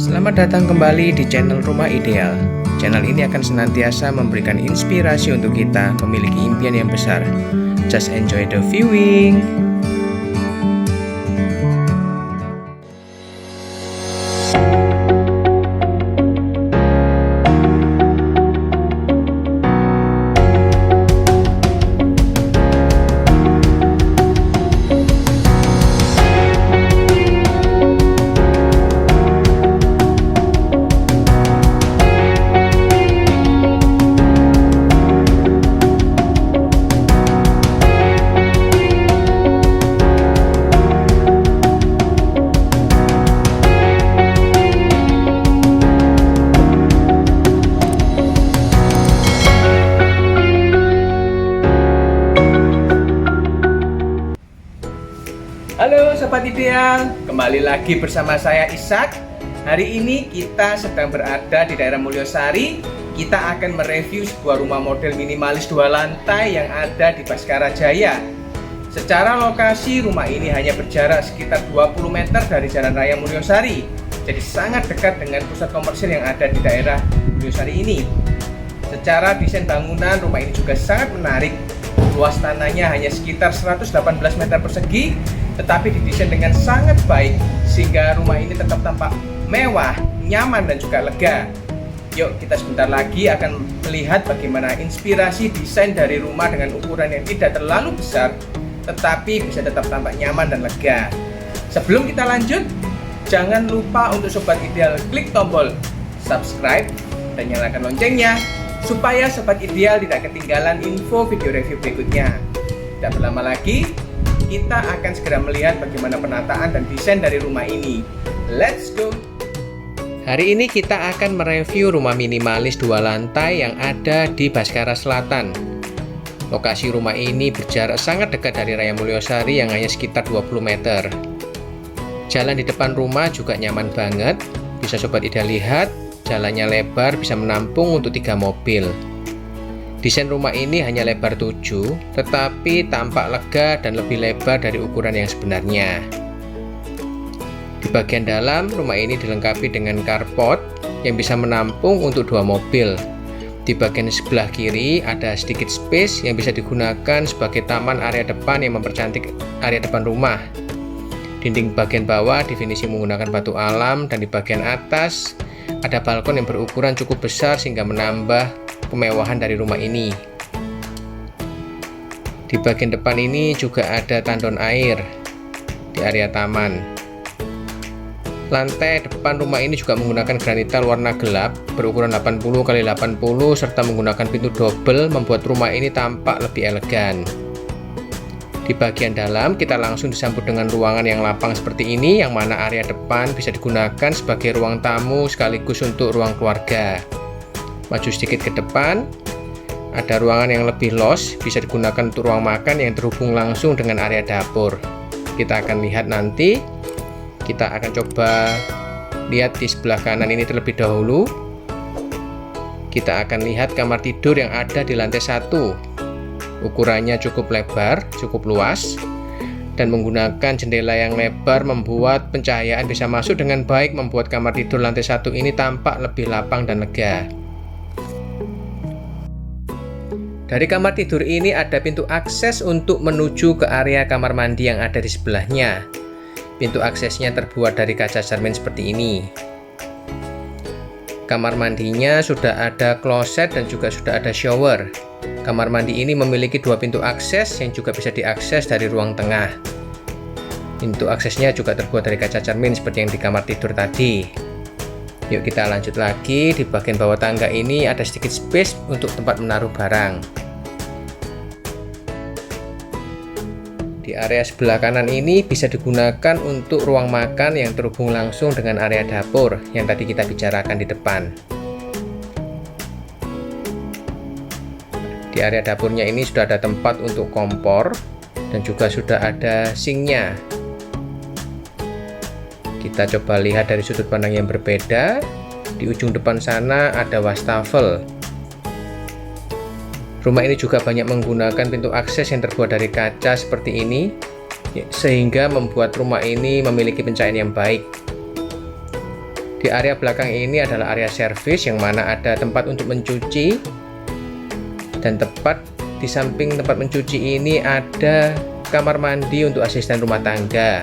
Selamat datang kembali di channel Rumah Ideal. Channel ini akan senantiasa memberikan inspirasi untuk kita memiliki impian yang besar. Just enjoy the viewing. Halo Sobat Ideal, kembali lagi bersama saya Ishak. Hari ini kita sedang berada di daerah Mulyosari. Kita akan mereview sebuah rumah model minimalis 2 lantai yang ada di Baskara Jaya. Secara lokasi rumah ini hanya berjarak sekitar 20 meter dari Jalan Raya Mulyosari. Jadi sangat dekat dengan pusat komersil yang ada di daerah Mulyosari ini. Secara desain bangunan rumah ini juga sangat menarik. Luas tanahnya hanya sekitar 118 meter persegi, tetapi didesain dengan sangat baik sehingga rumah ini tetap tampak mewah, nyaman dan juga lega. Yuk kita sebentar lagi akan melihat bagaimana inspirasi desain dari rumah dengan ukuran yang tidak terlalu besar tetapi bisa tetap tampak nyaman dan lega. Sebelum kita lanjut, jangan lupa untuk Sobat Ideal klik tombol subscribe dan nyalakan loncengnya supaya Sobat Ideal tidak ketinggalan info video review berikutnya. Tidak berlama lagi, kita akan segera melihat bagaimana penataan dan desain dari rumah ini. Let's go! Hari ini kita akan mereview rumah minimalis 2 lantai yang ada di Baskara Selatan. Lokasi rumah ini berjarak sangat dekat dari Raya Mulyosari yang hanya sekitar 20 meter. Jalan di depan rumah juga nyaman banget. Bisa Sobat Ideal lihat, jalannya lebar, bisa menampung untuk 3 mobil. Desain rumah ini hanya lebar 7, tetapi tampak lega dan lebih lebar dari ukuran yang sebenarnya. Di bagian dalam, rumah ini dilengkapi dengan carport yang bisa menampung untuk 2 mobil. Di bagian sebelah kiri ada sedikit space yang bisa digunakan sebagai taman area depan yang mempercantik area depan rumah. Dinding bagian bawah difinisi menggunakan batu alam dan di bagian atas ada balkon yang berukuran cukup besar sehingga menambah kemewahan dari rumah ini. Di bagian depan ini juga ada tandon air di area taman. Lantai depan rumah ini juga menggunakan granital warna gelap berukuran 80 x 80 serta menggunakan pintu double membuat rumah ini tampak lebih elegan. Di bagian dalam kita langsung disambut dengan ruangan yang lapang seperti ini, yang mana area depan bisa digunakan sebagai ruang tamu sekaligus untuk ruang keluarga. Maju sedikit ke depan, ada ruangan yang lebih luas, bisa digunakan untuk ruang makan yang terhubung langsung dengan area dapur. Kita akan lihat nanti. Kita akan coba lihat di sebelah kanan ini terlebih dahulu. Kita akan lihat kamar tidur yang ada di lantai 1. Ukurannya cukup lebar, cukup luas, dan menggunakan jendela yang lebar membuat pencahayaan bisa masuk dengan baik, membuat kamar tidur lantai 1 ini tampak lebih lapang dan lega. Dari kamar tidur ini ada pintu akses untuk menuju ke area kamar mandi yang ada di sebelahnya. Pintu aksesnya terbuat dari kaca cermin seperti ini. Kamar mandinya sudah ada kloset dan juga sudah ada shower. Kamar mandi ini memiliki 2 pintu akses yang juga bisa diakses dari ruang tengah. Pintu aksesnya juga terbuat dari kaca cermin seperti yang di kamar tidur tadi. Yuk kita lanjut lagi. Di bagian bawah tangga ini ada sedikit space untuk tempat menaruh barang. Di area sebelah kanan ini bisa digunakan untuk ruang makan yang terhubung langsung dengan area dapur yang tadi kita bicarakan di depan. Di area dapurnya ini sudah ada tempat untuk kompor dan juga sudah ada sinknya. Kita coba lihat dari sudut pandang yang berbeda. Di ujung depan sana ada wastafel. Rumah ini juga banyak menggunakan pintu akses yang terbuat dari kaca seperti ini, sehingga membuat rumah ini memiliki pencahayaan yang baik. Di area belakang ini adalah area servis yang mana ada tempat untuk mencuci, dan tepat di samping tempat mencuci ini ada kamar mandi untuk asisten rumah tangga.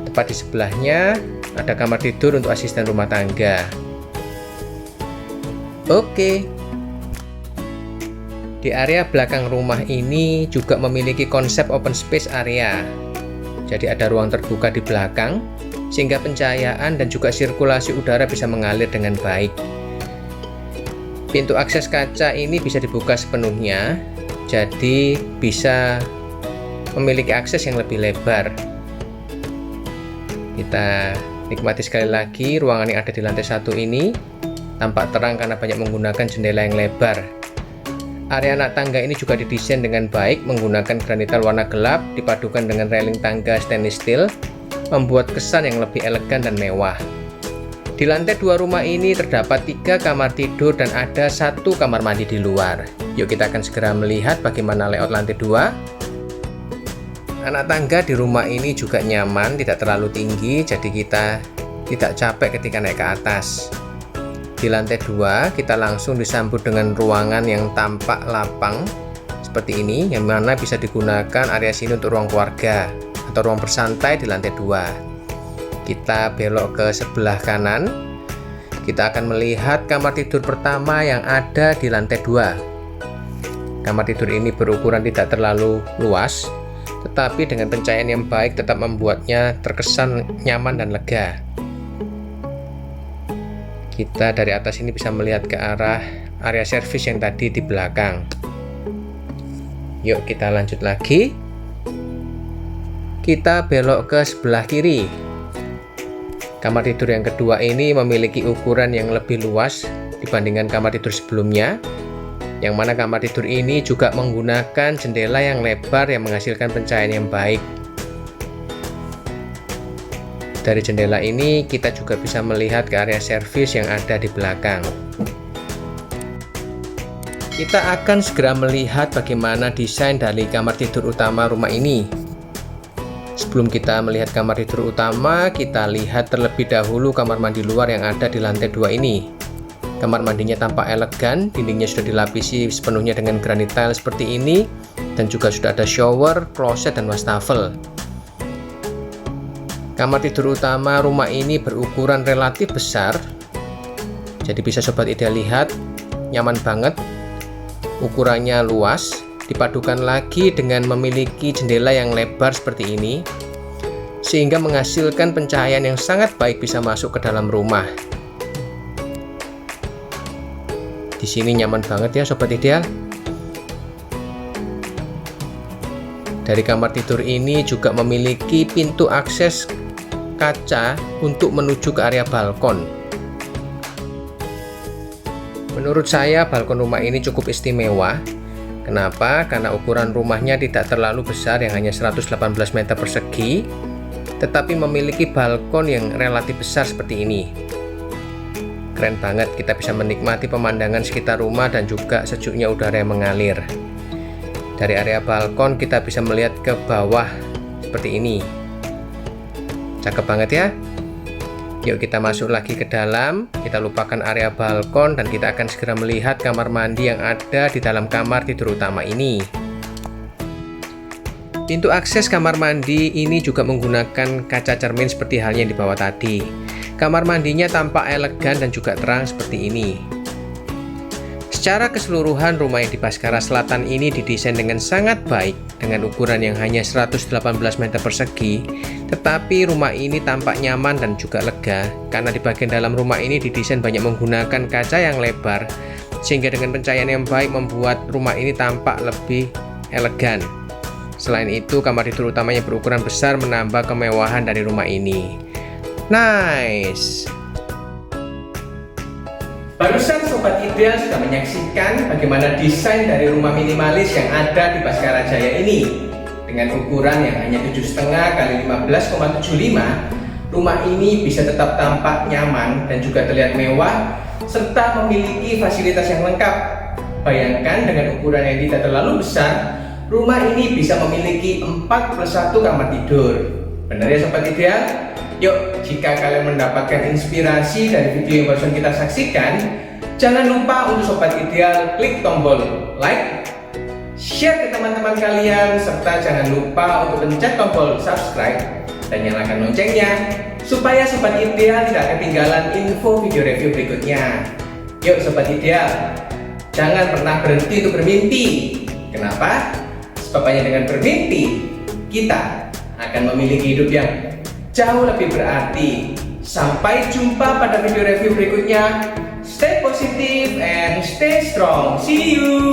Tepat di sebelahnya ada kamar tidur untuk asisten rumah tangga. Oke. Di area belakang rumah ini juga memiliki konsep open space area. Jadi ada ruang terbuka di belakang sehingga pencahayaan dan juga sirkulasi udara bisa mengalir dengan baik. Pintu akses kaca ini bisa dibuka sepenuhnya, jadi bisa memiliki akses yang lebih lebar. Kita nikmati sekali lagi ruangan yang ada di lantai 1 ini. Tampak terang karena banyak menggunakan jendela yang lebar. Area anak tangga ini juga didesain dengan baik menggunakan granital warna gelap dipadukan dengan railing tangga stainless steel, membuat kesan yang lebih elegan dan mewah. Di lantai 2 rumah ini terdapat 3 kamar tidur dan ada 1 kamar mandi di luar. Yuk kita akan segera melihat bagaimana layout lantai 2. Anak tangga di rumah ini juga nyaman, tidak terlalu tinggi, jadi kita tidak capek ketika naik ke atas. Di lantai 2 kita langsung disambut dengan ruangan yang tampak lapang seperti ini, yang mana bisa digunakan area sini untuk ruang keluarga atau ruang bersantai di lantai 2. Kita belok ke sebelah kanan. Kita akan melihat kamar tidur pertama yang ada di lantai 2. Kamar tidur ini berukuran tidak terlalu luas, tetapi dengan pencahayaan yang baik tetap membuatnya terkesan nyaman dan lega. Kita dari atas ini bisa melihat ke arah area servis yang tadi di belakang. Yuk kita lanjut lagi. Kita belok ke sebelah kiri. Kamar tidur yang kedua ini memiliki ukuran yang lebih luas dibandingkan kamar tidur sebelumnya, yang mana kamar tidur ini juga menggunakan jendela yang lebar yang menghasilkan pencahayaan yang baik. Dari jendela ini kita juga bisa melihat ke area servis yang ada di belakang. Kita akan segera melihat bagaimana desain dari kamar tidur utama rumah ini. Sebelum kita melihat kamar tidur utama, kita lihat terlebih dahulu kamar mandi luar yang ada di lantai 2 ini. Kamar mandinya tampak elegan, dindingnya sudah dilapisi sepenuhnya dengan granit tile seperti ini, dan juga sudah ada shower, kloset, dan wastafel. Kamar tidur utama rumah ini berukuran relatif besar, jadi bisa sobat ideal lihat, nyaman banget, ukurannya luas, dipadukan lagi dengan memiliki jendela yang lebar seperti ini, sehingga menghasilkan pencahayaan yang sangat baik bisa masuk ke dalam rumah. Di sini nyaman banget ya sobat ideal. Dari kamar tidur ini juga memiliki pintu akses kaca untuk menuju ke area balkon. Menurut saya balkon rumah ini cukup istimewa. Kenapa? Karena ukuran rumahnya tidak terlalu besar yang hanya 118 meter persegi, tetapi memiliki balkon yang relatif besar seperti ini. Keren banget, kita bisa menikmati pemandangan sekitar rumah dan juga sejuknya udara yang mengalir. Dari area balkon kita bisa melihat ke bawah seperti ini. Cakep banget ya. Yuk kita masuk lagi ke dalam. Kita lupakan area balkon dan kita akan segera melihat kamar mandi yang ada di dalam kamar tidur utama ini. Pintu akses kamar mandi ini juga menggunakan kaca cermin seperti halnya yang di bawah tadi. Kamar mandinya tampak elegan dan juga terang seperti ini. Secara keseluruhan rumah yang di Baskara Selatan ini didesain dengan sangat baik dengan ukuran yang hanya 118 meter persegi, tetapi rumah ini tampak nyaman dan juga lega karena di bagian dalam rumah ini didesain banyak menggunakan kaca yang lebar, sehingga dengan pencahayaan yang baik membuat rumah ini tampak lebih elegan. Selain itu, kamar tidur utamanya berukuran besar menambah kemewahan dari rumah ini. Nice. Barusan Sobat Ideal sudah menyaksikan bagaimana desain dari rumah minimalis yang ada di Baskara Jaya ini. Dengan ukuran yang hanya 7,5 x 15,75, rumah ini bisa tetap tampak nyaman dan juga terlihat mewah, serta memiliki fasilitas yang lengkap. Bayangkan dengan ukuran yang tidak terlalu besar, rumah ini bisa memiliki 4+1 kamar tidur. Benar ya Sobat Ideal? Yuk, jika kalian mendapatkan inspirasi dari video yang barusan kita saksikan, jangan lupa untuk Sobat Ideal klik tombol like, share ke teman-teman kalian, serta jangan lupa untuk pencet tombol subscribe dan nyalakan loncengnya supaya Sobat Ideal tidak ketinggalan info video review berikutnya. Yuk Sobat Ideal, jangan pernah berhenti untuk bermimpi. Kenapa? Sebab hanya dengan bermimpi, kita akan memiliki hidup yang jauh lebih berarti. Sampai jumpa pada video review berikutnya. Stay positive and stay strong. See you.